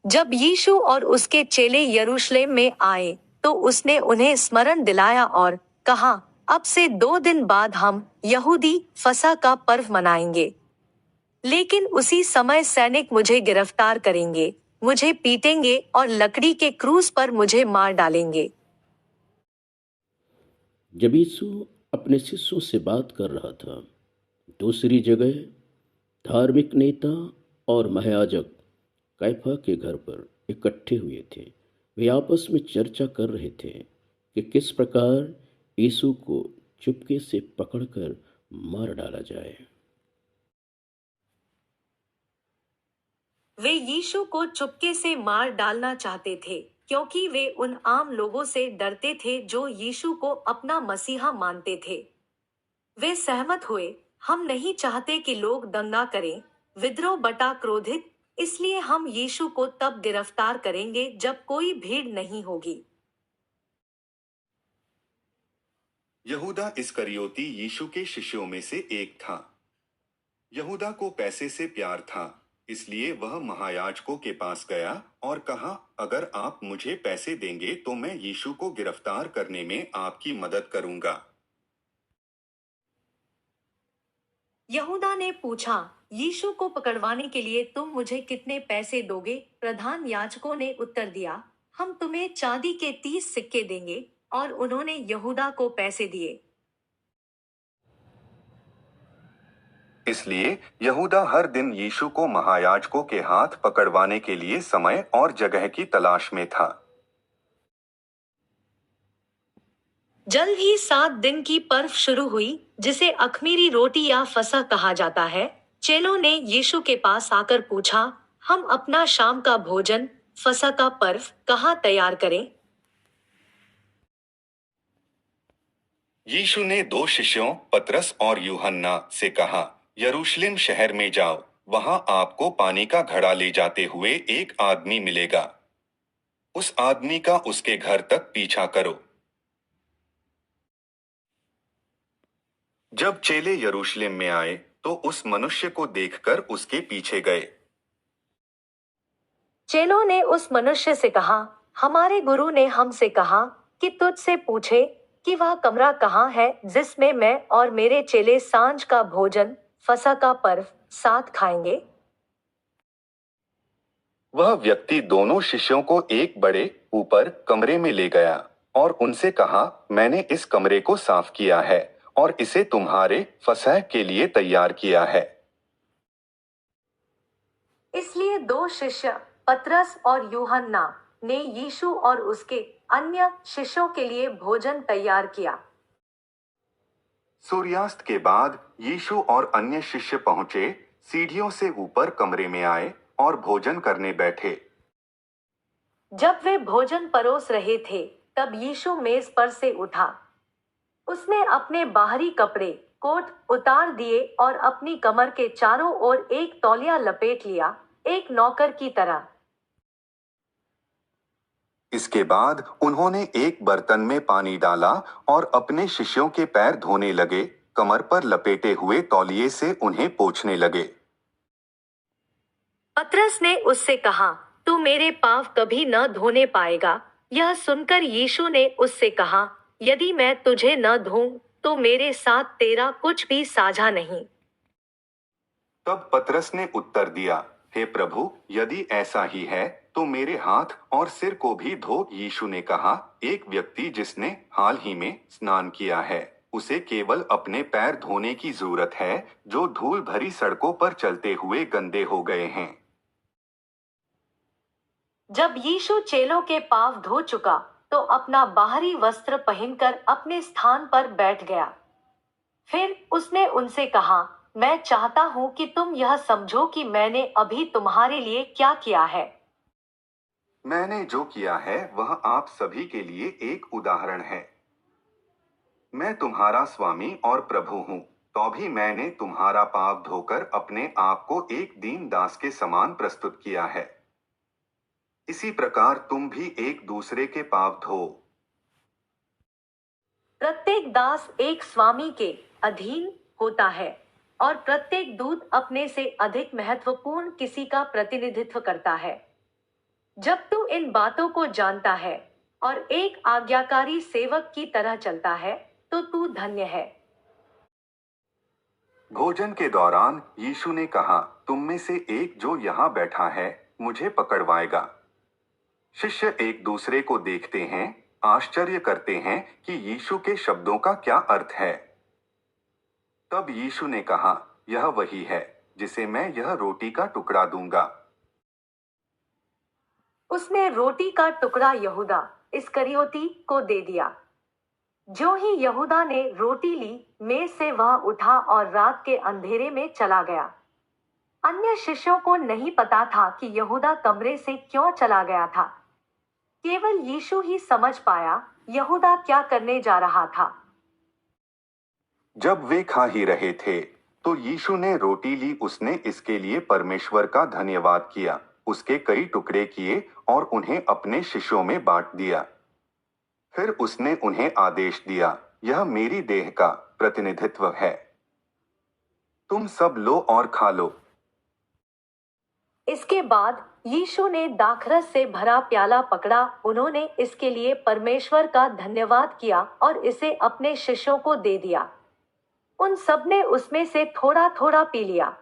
जब यीशु और उसके चेले यरूशलेम में आए, तो उसने उन्हें स्मरण दिलाया और कहा, अब से 2 दिन बाद हम यहूदी फसह का पर्व मनाएंगे। लेकिन उसी समय सैनिक मुझे गिरफ्तार करेंगे, मुझे पीटेंगे और लकड़ी के क्रूस पर मुझे मार डालेंगे। जब यीशु अपने शिष्यों से बात कर रहा था, दूसरी जगह धार्मिक नेता और महायाजक कैफा के घर पर इकट्ठे हुए थे। वे आपस में चर्चा कर रहे थे कि किस प्रकार यीशु को चुपके से पकड़कर मार डाला जाए। वे यीशु को चुपके से मार डालना चाहते थे, क्योंकि वे उन आम लोगों से डरते थे जो यीशु को अपना मसीहा मानते थे। वे सहमत हुए, हम नहीं चाहते कि लोग दंगा करें, विद्रोह बटा क्रोधित, इसलिए हम यीशु को तब गिरफ्तार करेंगे जब कोई भीड़ नहीं होगी। यहूदा इस्करियोती यीशु के शिष्यों में से एक था। यहूदा को पैसे से प्यार था, इसलिए वह महायाजकों के पास गया और कहा, अगर आप मुझे पैसे देंगे तो मैं यीशु को गिरफ्तार करने में आपकी मदद करूंगा। यहूदा ने पूछा, यीशु को पकड़वाने के लिए तुम मुझे कितने पैसे दोगे? प्रधान याजकों ने उत्तर दिया, हम तुम्हें चांदी के 30 सिक्के देंगे। और उन्होंने यहूदा को पैसे दिए। इसलिए यहूदा हर दिन यीशु को महायाजकों के हाथ पकड़वाने के लिए समय और जगह की तलाश में था। जल्द ही 7 दिन की पर्व शुरू हुई, जिसे अख़मीरी रोटी या फसह कहा जाता है। चेलों ने यीशु के पास आकर पूछा, हम अपना शाम का भोजन, फसह का पर्व, कहाँ तैयार करें? यीशु ने 2 शिष्यों पतरस और यूहन्ना से कहा, यरूशलेम शहर में जाओ, वहां आपको पानी का घड़ा ले जाते हुए एक आदमी मिलेगा। उस आदमी का उसके घर तक पीछा करो। जब चेले यरूशलेम में आए, तो उस मनुष्य को देखकर उसके पीछे गए। चेलों ने उस मनुष्य से कहा, हमारे गुरु ने हमसे कहा कि तुझसे पूछे कि वह कमरा कहाँ है जिसमें मैं और मेरे चेले सांझ का भोजन, फसह का पर्व, साथ खाएंगे। वह व्यक्ति दोनों शिष्यों को एक बड़े ऊपर कमरे में ले गया और उनसे कहा, मैंने इस कमरे को साफ किया है और इसे तुम्हारे फसह के लिए तैयार किया है। इसलिए 2 शिष्य पतरस और यूहन्ना ने यीशु और उसके अन्य शिष्यों के लिए भोजन तैयार किया। सूर्यास्त के बाद यीशु और अन्य शिष्य पहुंचे, सीढ़ियों से ऊपर कमरे में आए और भोजन करने बैठे। जब वे भोजन परोस रहे थे, तब यीशु मेज पर से उठा। उसने अपने बाहरी कपड़े, कोट उतार दिए और अपनी कमर के चारों ओर एक तौलिया लपेट लिया, एक नौकर की तरह। इसके बाद उन्होंने एक बर्तन में पानी डाला और अपने शिष्यों के पैर धोने लगे, कमर पर लपेटे हुए तौलिए से उन्हें पोंछने लगे। पतरस ने उससे कहा, तू मेरे पाँव कभी न धोने पाएगा। यह सुनकर यीशु ने उससे कहा, यदि मैं तुझे न धोऊं, तो मेरे साथ तेरा कुछ भी साझा नहीं। तब पतरस ने उत्तर दिया, हे प्रभु, यदि ऐसा ही है तो मेरे हाथ और सिर को भी धो। यीशु ने कहा, एक व्यक्ति जिसने हाल ही में स्नान किया है, उसे केवल अपने पैर धोने की जरूरत है, जो धूल भरी सड़कों पर चलते हुए गंदे हो गए हैं। जब यीशु चेलों के पाँव धो चुका, तो अपना बाहरी वस्त्र पहनकर अपने स्थान पर बैठ गया। फिर उसने उनसे कहा, मैं चाहता हूं कि तुम यह समझो कि मैंने अभी तुम्हारे लिए क्या किया है। मैंने जो किया है वह आप सभी के लिए एक उदाहरण है। मैं तुम्हारा स्वामी और प्रभु हूँ, तो भी मैंने तुम्हारा पाप धोकर अपने आप को एक दीन दास के समान प्रस्तुत किया है। इसी प्रकार तुम भी एक दूसरे के पाप धो। प्रत्येक दास एक स्वामी के अधीन होता है, और प्रत्येक दूत अपने से अधिक महत्वपूर्ण किसी का प्रतिनिधित्व करता है। जब तू इन बातों को जानता है और एक आज्ञाकारी सेवक की तरह चलता है, तो तू धन्य है। भोजन के दौरान यीशु ने कहा, तुम में से एक जो यहाँ बैठा है मुझे पकड़वाएगा। शिष्य एक दूसरे को देखते हैं, आश्चर्य करते हैं कि यीशु के शब्दों का क्या अर्थ है। तब यीशु ने कहा, यह वही है जिसे मैं यह रोटी का टुकड़ा दूंगा। उसने रोटी का टुकड़ा यहूदा इस्करियोती को दे दिया। जो ही यहूदा ने रोटी ली, मेज से वह उठा और रात के अंधेरे में चला गया। अन्य शिष्यों को नहीं पता था कि यहूदा कमरे से क्यों चला गया था। केवल यीशु ही समझ पाया यहूदा क्या करने जा रहा था। जब वे खा ही रहे थे तो यीशु ने रोटी ली, उसने इसके लिए परमेश्वर का धन्यवाद किया, उसके कई टुकड़े किए और उन्हें अपने शिष्यों में बांट दिया। फिर उसने उन्हें आदेश दिया, यह मेरी देह का प्रतिनिधित्व है, तुम सब लो और खा लो। इसके बाद यीशु ने दाखरस से भरा प्याला पकड़ा, उन्होंने इसके लिए परमेश्वर का धन्यवाद किया और इसे अपने शिष्यों को दे दिया। उन सब ने उसमें से थोड़ा थोड़ा पी लिया।